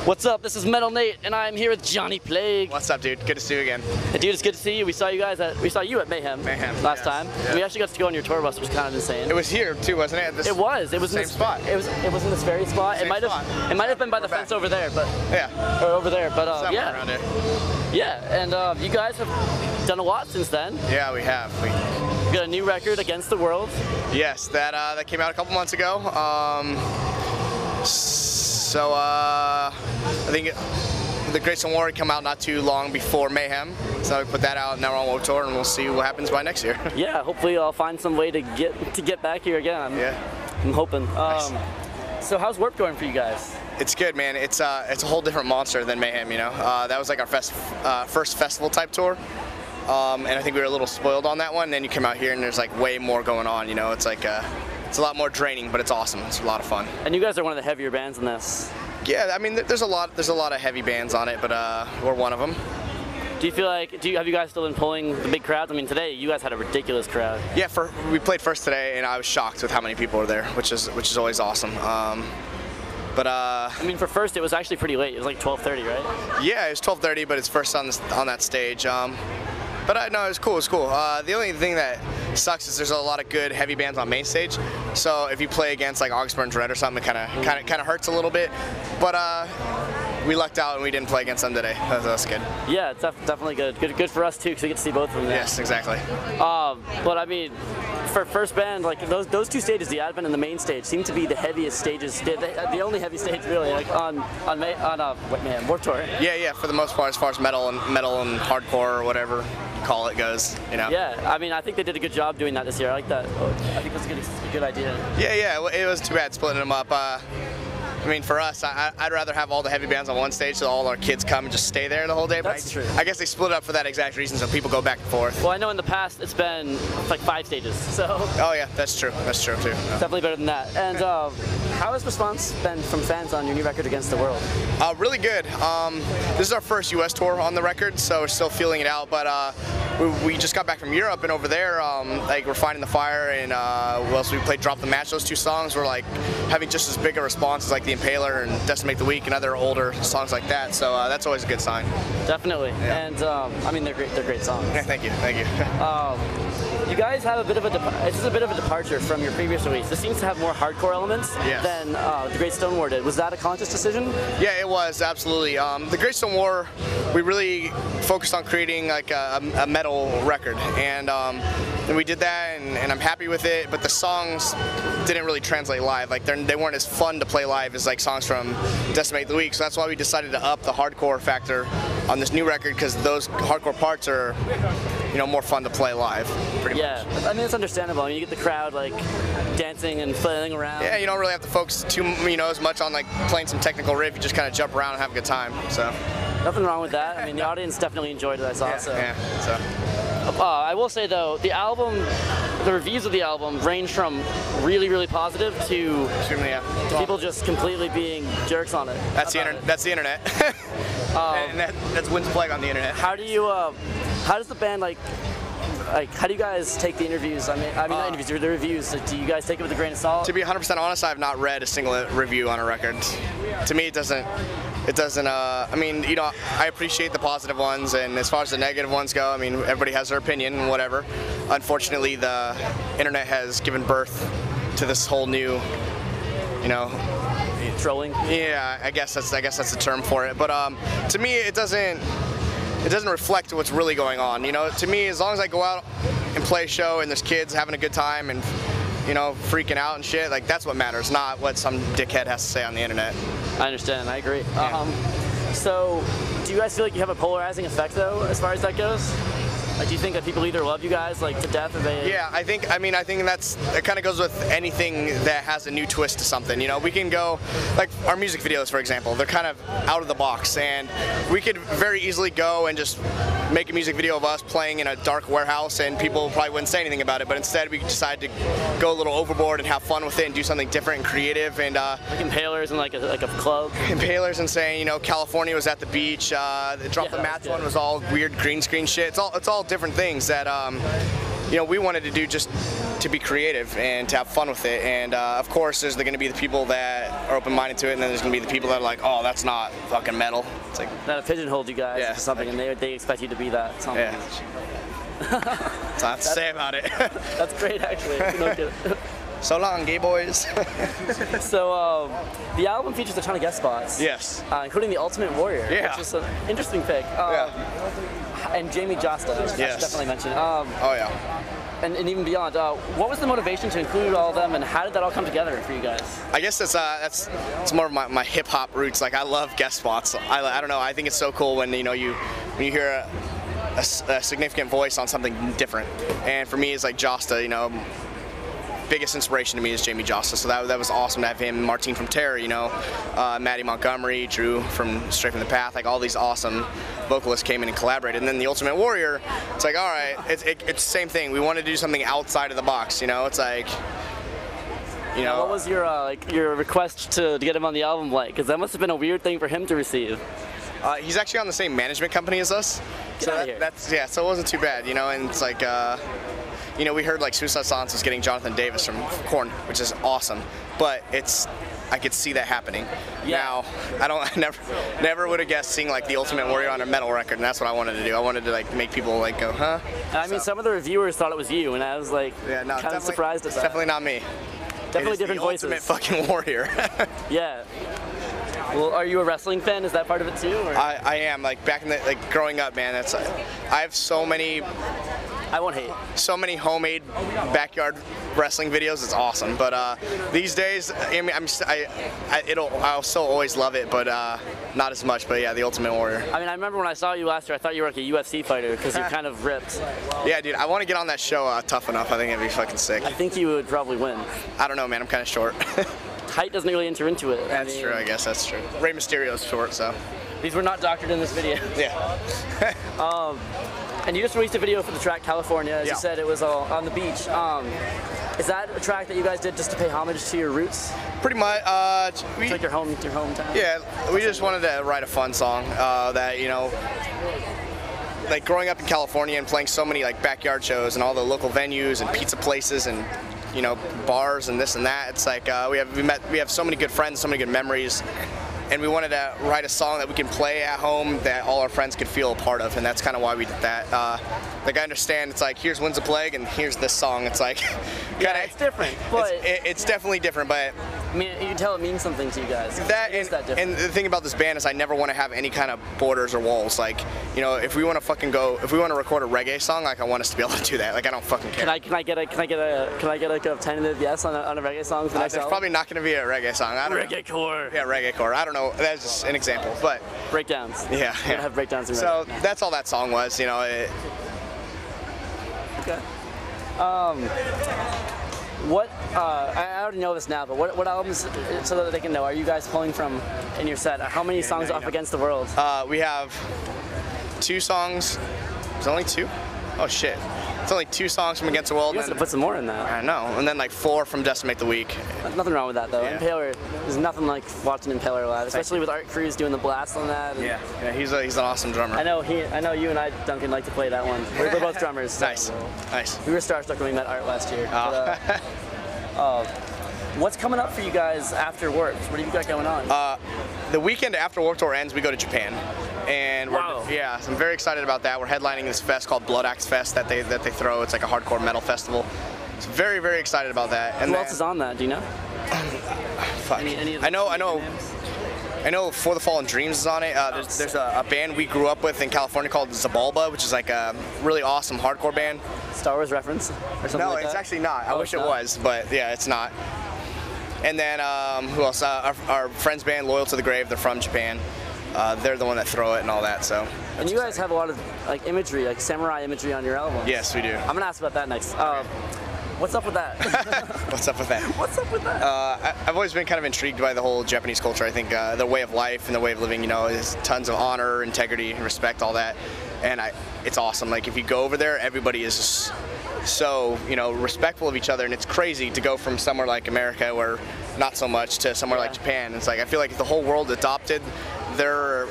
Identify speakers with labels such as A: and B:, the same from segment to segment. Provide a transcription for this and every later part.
A: What's up? This is Metal Nate, and I'm here with Johnny Plague.
B: What's up, dude? Good to see you again.
A: Hey, dude, it's good to see you. We saw you at Mayhem. Last time.
B: Yeah.
A: We actually got to go on your tour bus, which was kind of insane.
B: It was here too, wasn't it?
A: It was. It was
B: same
A: in this
B: spot.
A: It was in this very spot. It might have been by the fence over there, but
B: yeah,
A: or over there. But
B: somewhere
A: yeah,
B: around here.
A: Yeah. And you guys have done a lot since then.
B: Yeah, we have. We
A: got a new record, Against the World.
B: Yes, that came out a couple months ago. I think the Great Stone War had come out not too long before Mayhem, so we put that out, and now we're on World Tour, and we'll see what happens by next year.
A: Yeah, hopefully I'll find some way to get back here again. I'm hoping.
B: Nice.
A: So how's Warped going for you guys?
B: It's good, man. It's a whole different monster than Mayhem, you know. That was like our first festival type tour, and I think we were a little spoiled on that one. And then you come out here and there's like way more going on, you know. It's like it's a lot more draining, but it's awesome. It's a lot of fun.
A: And you guys are one of the heavier bands in this.
B: Yeah, I mean, there's a lot of heavy bands on it, but we're one of them.
A: Do you feel like, have you guys still been pulling the big crowds? I mean, today you guys had a ridiculous crowd.
B: Yeah, we played first today, and I was shocked with how many people were there, which is always awesome. I
A: mean, for first it was actually pretty late. It was like 12:30, right?
B: Yeah, it was 12:30, but it's first on that stage. But no, it was cool. It was cool. The only thing that sucks is there's a lot of good heavy bands on main stage. So if you play against like August Burns Red or something, it kind of hurts a little bit. But we lucked out and we didn't play against them today. That's good.
A: Yeah, it's definitely good. Good for us too, because we get to see both of them.
B: Yes, exactly.
A: But I mean, for first band, like those two stages, the Advent and the main stage, seem to be the heaviest stages. The only heavy stage really, like on Warped Tour.
B: Yeah, for the most part, as far as metal and hardcore or whatever you call it goes, you know.
A: Yeah, I mean, I think they did a good job doing that this year. I like that. I think that's a good idea.
B: Yeah, it was too bad splitting them up. I mean, for us, I'd rather have all the heavy bands on one stage so all our kids come and just stay there the whole day.
A: That's true.
B: I guess they split it up for that exact reason, so people go back and forth.
A: Well, I know in the past it's been like 5 stages, so.
B: Oh yeah, that's true. That's true too.
A: Definitely better than that. And how has response been from fans on your new record, Against the World?
B: Really good. This is our first U.S. tour on the record, so we're still feeling it out. But we just got back from Europe, and over there, like we're Finding the Fire, and we played Drop the Match. Those two songs were like having just as big a response as like The Impaler and Decimate the Week and other older songs like that. So that's always a good sign.
A: Definitely. Yeah. And I mean, they're great songs.
B: Yeah, thank you.
A: You guys have a bit of a departure from your previous release. This seems to have more hardcore elements than the Great Stone War did. Was that a conscious decision?
B: Yeah, it was, absolutely. The Great Stone War, we really focused on creating like a metal record, and we did that, and I'm happy with it. But the songs didn't really translate live. Like they weren't as fun to play live as like songs from Decimate the Week. So that's why we decided to up the hardcore factor on this new record, because those hardcore parts are, you know, more fun to play live. Pretty much.
A: I mean, it's understandable. I mean, you get the crowd like dancing and flailing around.
B: Yeah, you don't really have to focus as much on like playing some technical riff. You just kind of jump around and have a good time. So
A: nothing wrong with that. I mean, the audience definitely enjoyed it. I saw.
B: So.
A: I will say though, the reviews of the album range from really, really positive to people just completely being jerks on it.
B: That's the internet. That's the internet. And that's Wynn's Plague on the internet.
A: How does the band how do you guys take the interviews? I mean, not interviews, the reviews. Do you guys take it with a grain of salt?
B: To be 100% honest, I have not read a single review on a record. To me, it doesn't. I mean, you know, I appreciate the positive ones, and as far as the negative ones go, I mean, everybody has their opinion and whatever. Unfortunately, the internet has given birth to this whole new, you know,
A: trolling.
B: Yeah, I guess that's the term for it. But to me, it doesn't reflect what's really going on. You know, to me, as long as I go out and play a show and there's kids having a good time and, you know, freaking out and shit, like that's what matters, not what some dickhead has to say on the internet.
A: I understand. I agree.
B: Yeah.
A: So, do you guys feel like you have a polarizing effect though, as far as that goes? Like, do you think that people either love you guys like to death, or they?
B: Yeah, I think it kind of goes with anything that has a new twist to something. You know, we can go like our music videos, for example. They're kind of out of the box, and we could very easily go and just make a music video of us playing in a dark warehouse, and people probably wouldn't say anything about it. But instead, we decided to go a little overboard and have fun with it and do something different and creative. And
A: like Impalers and like a club.
B: Impalers and saying, you know, California was at the beach. The Drop the Match one was all weird green screen shit. It's all different things that you know, we wanted to do just to be creative and to have fun with it. And of course, there's going to be the people that are open-minded to it, and then there's going to be the people that are like, oh, that's not fucking metal. It's like
A: that pigeonholed you guys to something, and they expect you to be that. Something.
B: Yeah. That's all I have to say about it.
A: That's great, actually. No kidding.
B: So long, gay boys.
A: So the album features a ton of guest spots.
B: Yes.
A: Including the Ultimate Warrior, which is an interesting pick. And Jamie Josta, I should definitely mention.
B: Oh yeah.
A: And even beyond, what was the motivation to include all of them, and how did that all come together for you guys?
B: I guess that's more of my hip hop roots. Like I love guest spots. I don't know. I think it's so cool when when you hear a significant voice on something different. And for me, it's like Josta. Biggest inspiration to me is Jamie Josta, so that was awesome to have him. Martine from Terror, Maddie Montgomery, Drew from Straight from the Path, like all these awesome vocalists came in and collaborated. And then the Ultimate Warrior, it's like, all right, it's the same thing. We wanted to do something outside of the box, It's like,
A: What was your request to get him on the album like? Because that must have been a weird thing for him to receive.
B: He's actually on the same management company as us, so so it wasn't too bad, And it's like. We heard like Suicide Silence was getting Jonathan Davis from Korn, which is awesome, but I could see that happening.
A: Yeah.
B: Now, I never would have guessed seeing like the Ultimate Warrior on a metal record, and that's what I wanted to do. I wanted to like make people like go, huh?
A: I mean, some of the reviewers thought it was you, and I was like, kind of surprised at that.
B: Definitely not me.
A: Definitely different voices.
B: Ultimate fucking Warrior.
A: Yeah. Well, are you a wrestling fan? Is that part of it too? Or?
B: I am. Like back in growing up, man. I have so many.
A: I won't hate.
B: So many homemade backyard wrestling videos. It's awesome. But these days, I mean, I'll still always love it, but not as much. But yeah, the Ultimate Warrior.
A: I mean, I remember when I saw you last year, I thought you were like a UFC fighter because you're kind of ripped.
B: Yeah, dude. I want to get on that show Tough Enough. I think it'd be fucking sick.
A: I think you would probably win.
B: I don't know, man. I'm kind of short.
A: Height doesn't really enter into it.
B: That's true. I guess that's true. Rey Mysterio's short, so.
A: These were not doctored in this video.
B: Yeah.
A: And you just released a video for the track California. As you said, it was all on the beach. Is that a track that you guys did just to pay homage to your roots?
B: Pretty much.
A: It's like your hometown.
B: Yeah, we just wanted to write a fun song that like growing up in California and playing so many like backyard shows and all the local venues and pizza places and bars and this and that. It's like we have so many good friends, so many good memories. And we wanted to write a song that we can play at home that all our friends could feel a part of, and that's kind of why we did that. Like I understand, it's like here's Winds of Plague and here's this song. It's like,
A: it's different, but
B: it's definitely different. But
A: I mean, you can tell it means something to you guys. That different.
B: And the thing about this band is I never want to have any kind of borders or walls. Like if we want to record a reggae song, like I want us to be able to do that. Like I don't fucking care.
A: Can I get a tentative yes on a reggae song for the next
B: There's
A: album?
B: probably not going to be a reggae song.
A: Reggae-core.
B: Yeah, reggae-core. I don't know. That's just an example, but
A: breakdowns.
B: Yeah.
A: You're gonna have breakdowns.
B: So that's all that song was,
A: Okay. What I already know this now, but what albums, so that they can know, are you guys pulling from in your set? How many songs off Against the World?
B: We have 2 songs. There's only 2? Oh shit. It's only 2 songs from Against the World.
A: You guys put some more in that.
B: I know. And then like 4 from Decimate the Week.
A: Nothing wrong with that though.
B: Yeah.
A: Impaler, there's nothing like watching Impaler live, especially with Art Cruz doing the blast on that.
B: Yeah, he's an awesome drummer.
A: I know you and I, Duncan, like to play that one. We're both drummers. So
B: Nice.
A: We were starstruck when we met Art last year. What's coming up for you guys after work? What have you got going on?
B: The weekend after Warped Tour ends, we go to Japan. And so I'm very excited about that. We're headlining this fest called Blood Axe Fest that they throw. It's like a hardcore metal festival. So very, very excited about that. And
A: who else is on that? Do you know?
B: Fuck.
A: Any
B: I know For the Fallen Dreams is on it. There's a band we grew up with in California called Zabalba, which is like a really awesome hardcore band.
A: Star Wars reference or something
B: No,
A: like that?
B: it's actually not. I wish it was, but yeah, it's not. And then who else? Our friends band, Loyal to the Grave. They're from Japan. They're the one that throw it and all that. So.
A: And you guys have a lot of like imagery, like samurai imagery on your album.
B: Yes, we do.
A: I'm gonna ask about that next. What's up with that?
B: What's up with that?
A: What's up with that?
B: I've always been kind of intrigued by the whole Japanese culture. I think their way of life and the way of living, is tons of honor, integrity, respect, all that. And it's awesome. Like if you go over there, everybody is just so, respectful of each other. And it's crazy to go from somewhere like America where not so much to somewhere like Japan. It's like I feel like if the whole world adopted their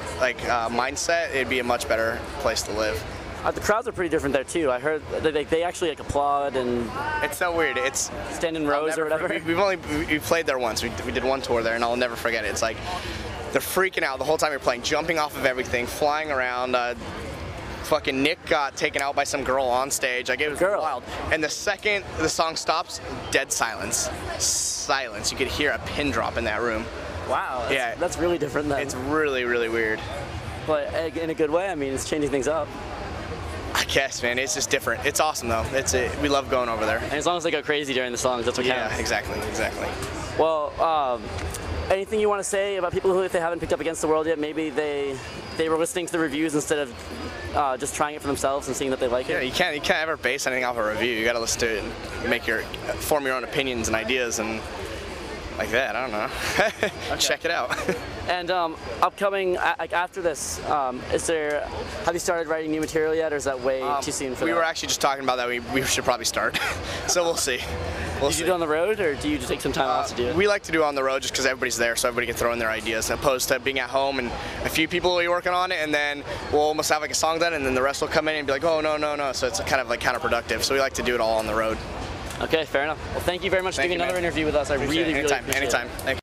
B: mindset, it'd be a much better place to live.
A: The crowds are pretty different there too. I heard they actually like applaud and
B: It's so weird. It's
A: stand in rows or whatever.
B: We played there once. We did one tour there, and I'll never forget it. It's like they're freaking out the whole time you're playing, jumping off of everything, flying around. Fucking Nick got taken out by some girl on stage. Like, it was wild. And the second the song stops, dead silence. Silence. You could hear a pin drop in that room.
A: Wow. That's really different then.
B: It's really, really weird.
A: But in a good way. I mean, it's changing things up.
B: I guess, man. It's just different. It's awesome though. We love going over there.
A: And as long as they go crazy during the songs, that's what counts.
B: Yeah, exactly.
A: Well, anything you want to say about people who, if they haven't picked up Against the World yet, maybe they were listening to the reviews instead of just trying it for themselves and seeing that they like it?
B: Yeah, you can't ever base anything off a review. You got to listen to it and form your own opinions and ideas and like that. I don't know. Okay. Check it out.
A: And upcoming, like after this, have you started writing new material yet, or is that way too soon for that?
B: We were actually just talking about that. We should probably start. So we'll see.
A: Do you do it on the road, or do you just take some time off to do it?
B: We like to do it on the road just because everybody's there, so everybody can throw in their ideas, as opposed to being at home and a few people will be working on it, and then we'll almost have like a song done, and then the rest will come in and be like, oh, no. So it's kind of like counterproductive. So we like to do it all on the road.
A: Okay, fair enough. Well, thank you very much for doing another interview with us. I really appreciate it.
B: Anytime. Thank you.